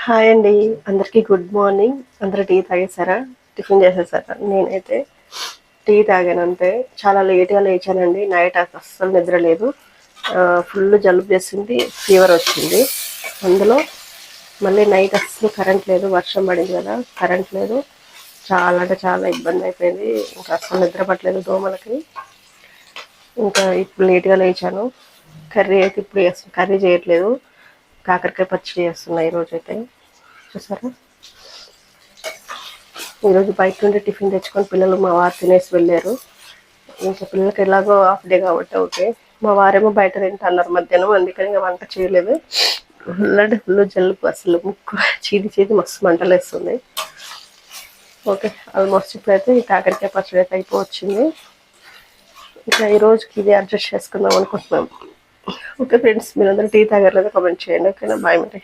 Hi అండి. అందరికీ good morning. అందరూ టీ తాగేసారా? టిఫిన్ చేసేసారా? నేనైతే టీ తాగాను అంతే. చాలా లేట్‌గా లేచానండి. నైట్ అస్సలు నిద్ర లేదు. ఫుల్ జలుబు చేసింది, ఫీవర్ వచ్చింది. అందులో మళ్ళీ నైట్ అస్సలు కరెంట్ లేదు. వర్షం పడింది కదా, కరెంట్ లేదు. చాలా అంటే చాలా ఇబ్బంది అయిపోయింది. ఇంకా అస్సలు నిద్ర పట్టలేదు దోమలకి. ఇంకా ఇప్పుడు లేట్‌గా లేచాను. కర్రీ అయితే ఇప్పుడు కర్రీ చేయట్లేదు. కాకరకాయ పచ్చడి చేస్తున్నా ఈరోజైతే. చూసారా, ఈరోజు బయట నుండి టిఫిన్ తెచ్చుకొని పిల్లలు మా వారు తినేసి వెళ్ళారు. ఇంకా పిల్లలకి ఎలాగో హాఫ్ డే కాబట్టి ఓకే. మా వారేమో బయట తింటున్నారు మధ్యాహ్నం, అందుకని ఇంకా వంట చేయలేదు. ఫుల్ అంటే ఫుల్ జలుబు, అసలు ముక్కు చీది మస్తు మంటలేస్తుంది. ఓకే, ఆల్మోస్ట్ ఇప్పుడైతే ఈ కాకరకాయ పచ్చడి అయితే అయిపోవచ్చింది. ఇంకా ఈ రోజుకి ఇది అడ్జస్ట్ చేసుకుందాం అనుకుంటున్నాం. ఓకే ఫ్రెండ్స్, మీరందరూ టీ తాగారు లేదా కామెంట్ చేయండి. ఓకేనా, బాయ్ మరి.